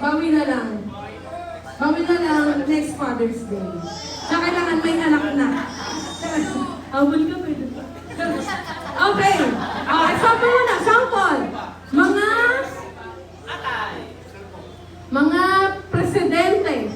bawi na lang. Bawi na lang next Father's Day. Tsaka kailangan may anak na. Habol ka, pwede pa. Okay. Sample muna, sample. Mga presidente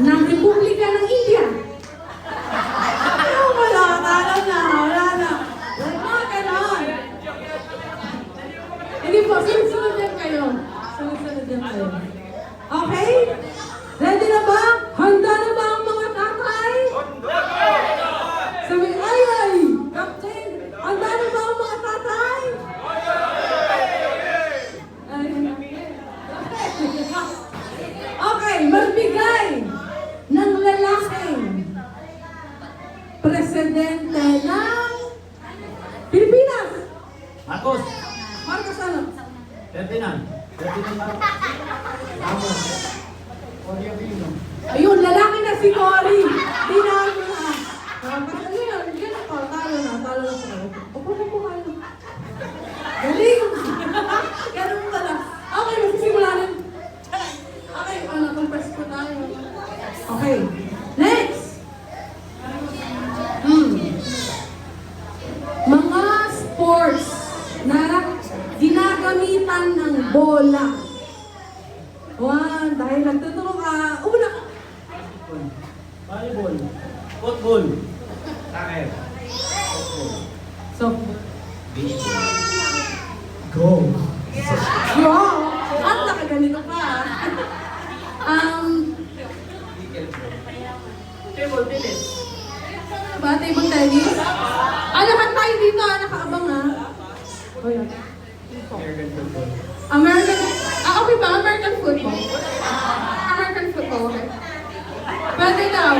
ng Republika ng India. Wala na. Mga ganon. Hindi po, sunod-sunod yan kayo. Okay? Ready na ba? Handa na ba ang mga tatay? Sabi, ay! Captain, handa na ba ang mga tatay? Okay, magbigay ng lalaking presidente ng Pilipinas. Marcos. Marcos ano? Ferdinand Marcos. Ramos. Cory Aquino. Ayun, lalaki na si Cory. Tinago na. Ano yun? Ganun po. Talo na po. Opo kayo. Galing! Ganun pala. Okay, magsisimula rin. Okay, compress po tayo. Okay. Next! Mga sports na ginagamitan ng bola. Dahil nagtuturo ka. Una! Volleyball. Football. Soccer. Football. Softball. Baseball. Go. Wow! At nakaganito ka. Table tennis. Ba? Table tennis? Lahat tayo dito, nakaabang ha. O yan. American football. Okay ba? American football? American football, okay. Pwede daw.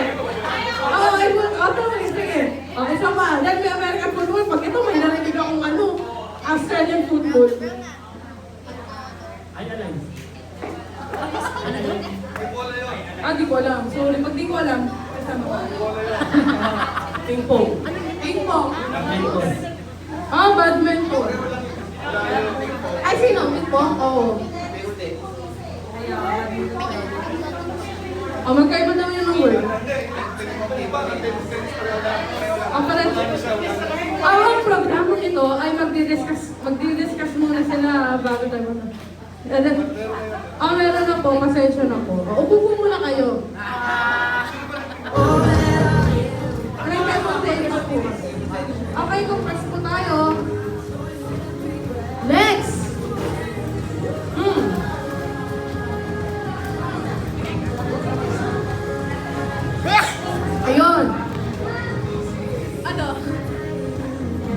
Sige. Okay, so pa. Dahil may American football, pag ito may narinig akong Australian football. Ay, alam. Di ko alam. Sorry, pag di ko alam, kasama ko. Ping-pong. Ping-pong. Badminton. Badminton. Ay, sino? Ping-pong? Oo. Magkaiba naman yun ng word. Ang programa ito ay magdi-discuss muna sila bago tayo meron na po, pasensya na po. Upo po muna kayo. Okay, compress po tayo. Next! Ayun.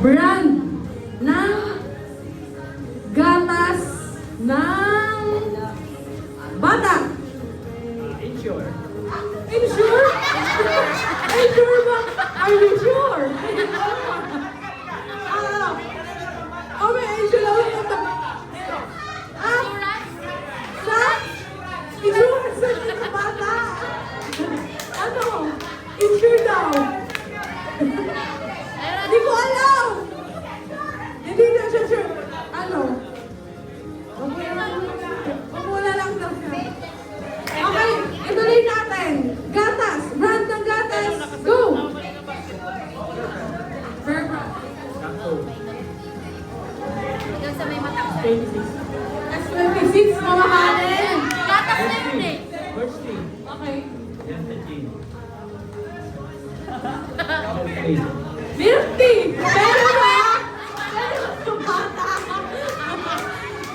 Brand ng gatas ng bata. Insure. Insure? Insure ba? Are you sure? May insure ako ng bata. Insurance ng bata. Insure daw. Hindi ko alam. Hindi na siya sure. Mamula lang daw siya. Okay, ituloy natin. Gatas. Brand ng gatas. Go! Sakto. Doon sa may matang. 26. S26, mamahalin. Gatas na yun eh. First team. Okay. Yan sa team. Okay. Milky! Pero ba? Bata!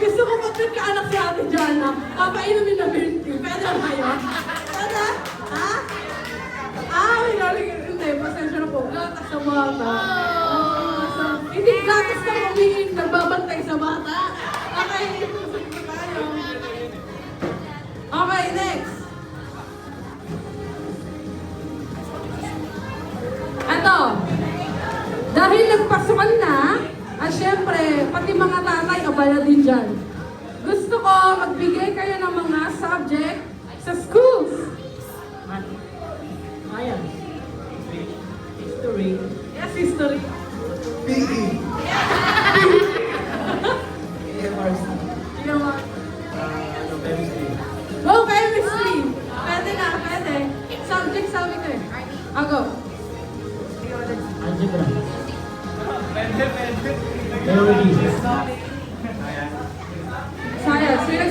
Gusto ko magkakaanak si Ate Jana. Papainumin na milky. Pwede ba yun? Pwede? Ha? May naligyan. Hindi, pasensya na po. Gatas sa bata. Hindi gatas na umiin. Nagbabantay sa bata. Okay, itusok na tayo. Okay, next. Dahil nagpasukan na, at syempre, pati mga tatay, abala din dyan. Gusto ko magbigay kayo ng mga subject sa schools. Science. History. Yes, history. PE. EMRC. You know what?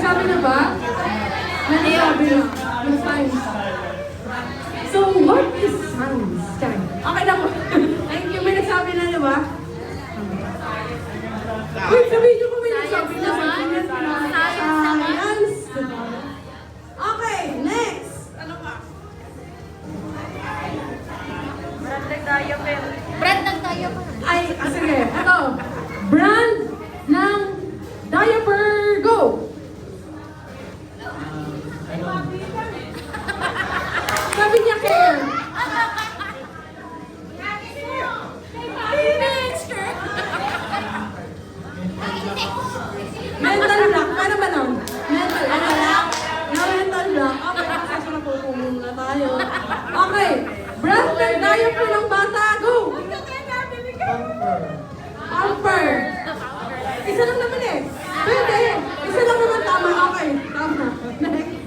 nasabi na ba? May nasabi na. Yung science. So, what is science? Chang. Okay na po. Thank you. May nasabi na, di ba? Wait, sabihin niyo kung may nasabi na. Science. Okay, next. Ano pa? Brand ng tayo pa. Ay, sige. Ito. Brand ng diaper. Go! Sabi niya care. Mental block. Paano ba nun? Mental block. No, mental block. Okay, kasi na po muna tayo. Okay. Brand ng diaper ng bata. Go! Pamper. Isa lang naman eh. Pwede. Isa lang naman tama. Okay. Tama. Next.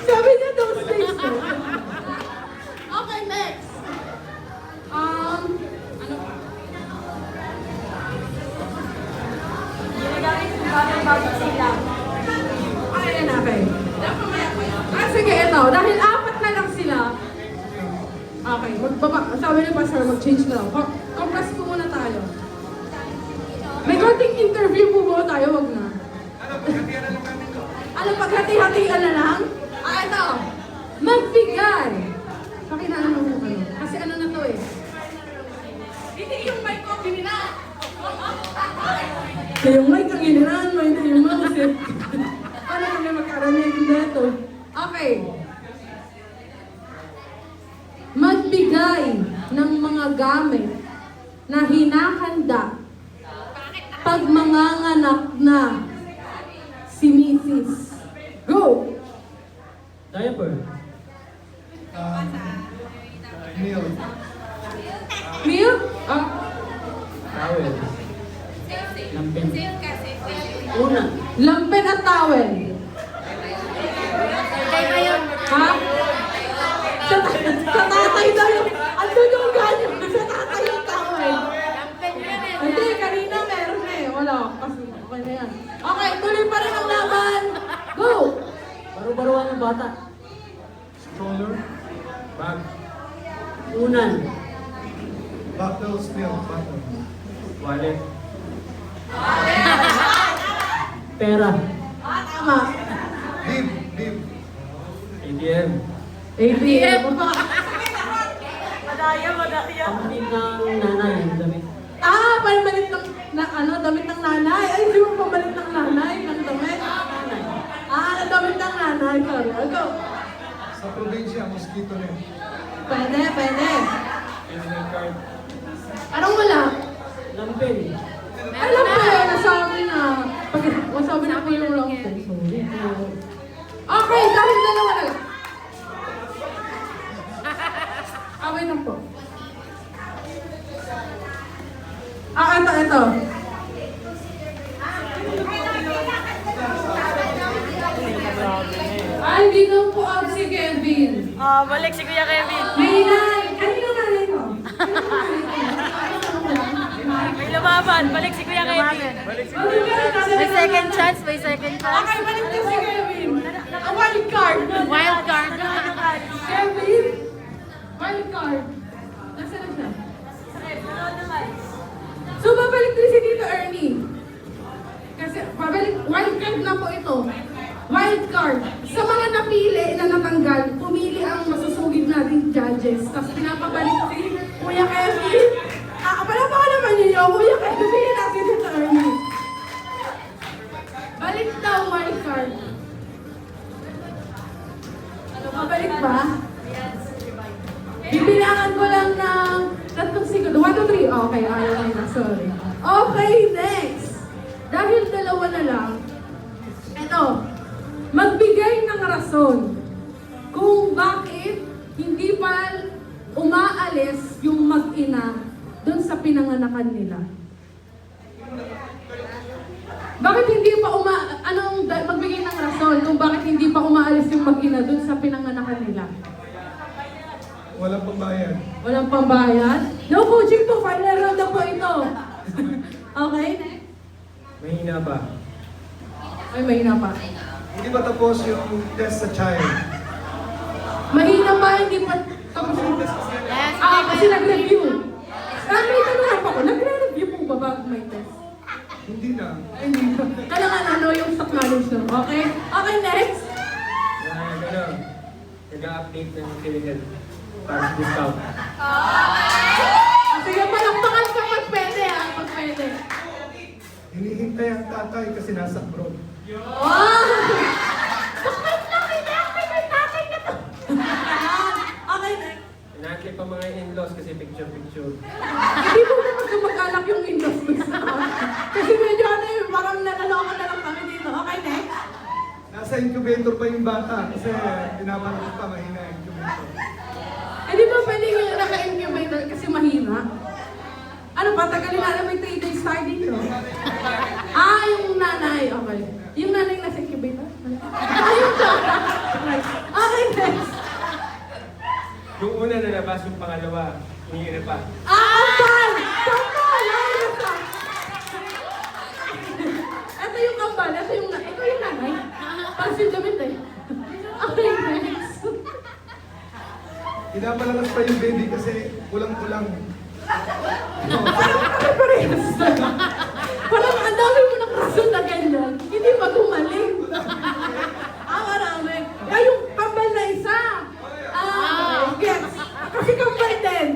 Sabi niya those days ko. Okay, next. Ano pa? Ayan na, okay. Sige, ito. Dahil apat na lang sila. Okay, sabi ni Pastor, mag-change na lang. Compress po muna tayo. May konting interview po ba tayo? Wag na. Ano, paghati-hatian na lang? Ito. Magbigay. Pakinaan mo po kayo. Kasi ano na to eh. Hindi yung mic ko, binina. Kaya yung mic ang iniran, may hindi yung mouse eh. Paano kami magkaranig dito? Okay. Magbigay ng mga gamit na hinahanda pag manganganak na si Mrs. Go! Diaper. Milk. Milk? Towel. Lampin. Una. Lampin at towel. Kay Mayon. Ha? Sa tatay daw yung... Andun yung ganyan. Sa tatay yung towel. Hindi, kanina meron na eh. Wala. Kasi okay na yan. Okay, tuloy pa rin ang laban. Go! Baro-baruan ng bata. Stroller. Bag. Unan. Bottles, milk, bottle. Wallet. Pera. Tama. Bib, bib. ATM. ATM. Pambili ng nanay. Damit. Pamalit ng damit ng nanay. Ay, di mo pamalit ng nanay ng damit. Damit ng nanay. Sorry. Go. Sa probinsya, mosquito net. Pwede, pwede. Credit card. Anong wala? Lampin. Alam ko eh, nasabi na. Masabi na po yung long term. Okay, dahil dalawa na lang. Away na po. Ito. Ay, hindi daw po out si Kevin. Balik si Kuya Kevin. May inay. Kanino nanay ko? May lumaban. Balik si Kuya Kevin. May second chance. May second chance. Okay, balik na si Kevin. A wild card. Wild card. Kevin? Wild card. Nasaan na siya? So, babalik din si Tito Ernie. Kasi, wild card na po ito. Wild card. Sa mga napili na natanggal, pumili ang masusugid nating judges. Tapos pinapabalik si Kuya Kevin. Palapakan naman niyo, Kuya Kevin, at si Tito Ernie. Balik daw, wild card. Mabalik ba? Bibilangan ko lang ng 3 segundo. 1, 2, 3. Okay, ayaw na. Sorry. Okay, next. Dahil dalawa na lang, eto, magbigay ng rason kung bakit hindi pa umaalis yung mag-ina doon sa pinanganakan nila. Bakit hindi pa magbigay ng rason kung bakit hindi pa umaalis yung mag-ina doon sa pinanganakan nila? Walang pambayad. Walang pambayad? No coaching po, final round na po ito. Okay, next. Mahina ba? Ay, mahina pa. Hindi ba tapos yung test sa child? Mahina pa, hindi pa tapos yung Yes, kasi nag-review. May tanong pa ako, nagre-review po ba bago may test? Hindi na. Hindi pa. Kailangan ano yung stock knowledge na. Okay? Okay, next. Nag-update ng Philippine para sa discount. Sige, palakpakan ka pag pwede pag pwede. Hinihintay ang tatay kasi nasa abroad. Wow! Bakit lang hinahintay ng tatay na to? Okay, next. Inakit pa mga in-laws kasi picture-picture. Hindi po na magkamag-alak yung industry sa kasi medyo ano yun, parang nalaloka na lang kami dito. Okay, next. Nasa incubator pa yung bata kasi pinapanood pa mahina yung incubator. Eh di ba pwede yung naka-incubator kasi mahina? Ano pa, tagalin na may 3 days tayo dito. Yung nanay. Okay. Yung nanay nasa incubator? Ayun siya. Okay, next. Yung una nalabas, yung pangalawa, hindi na pa. Kambal! Kambal! Ayun siya. Ito yung kambal. Ito yung nanay. Pansin damit eh. Okay, next. Pinapalakas pa yung baby kasi kulang-kulang. Parang parehas. Parang ang dami mo ng rason na ganyan. Hindi pa gumaling. Marami. Yung kambal na isa. Gets. Kasi kambal din.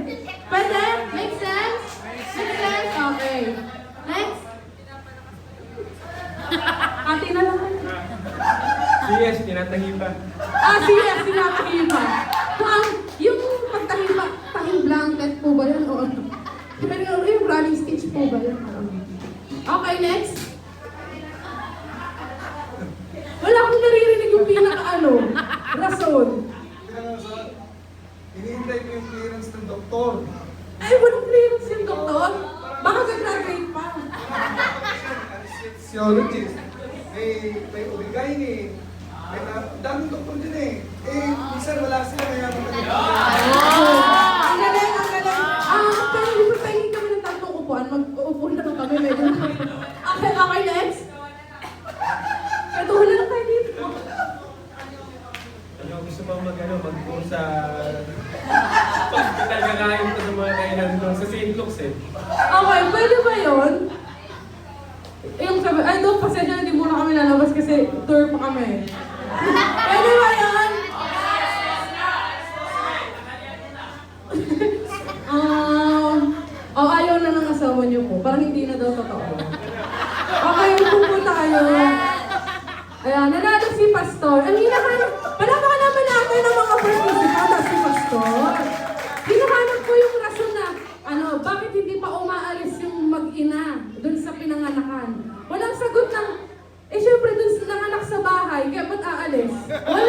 Pwede? Make sense? Make sense? Okay. Next. Ate na lang. Yes, tinatahi pa. Sige, sinakahiba. Yung pagtahiba, tahing blanket po ba yan? O ano? Pero yung running stitch po ba yan? Okay, next. Wala akong naririnig yung pinaka-ano, rason. Hinihintay ko yung clearance ng doktor. Ay, walang clearance yung doktor. Baka gagraduate pa. Anesthesiologist. May obigayni. May daming doktor din eh. Minsan wala sila kaya naman yung Ang galing, ang galing. Pero hindi pa pahingin kami ng tatlong upuan. Mag-uupo na lang kami. Medyo. Okay, next. Katuhan na lang tayo dito. Ano, gusto mo mag-tour sa hospital, kakain ko sa mga kainan doon sa St. Luke's eh. Okay, pwede ba yun? Yung sabi, ay doon, pasensya na, hindi muna kami lalabas kasi tour pa kami. Pwede ba yun? Ayaw na ng asawa niyo po. Parang hindi na daw totoo. Okay, pupunta kayo. Ayan, nanalo si Pastor. Ang hinahanap, palapakan naman natin ang mga participants si Pastor. Hinahanap ko yung rason na, bakit hindi pa umaalis yung mag-ina dun sa pinanganakan? Walang sagot ng, syempre dun sa nanganak sa bahay, kaya ba't aalis? Wala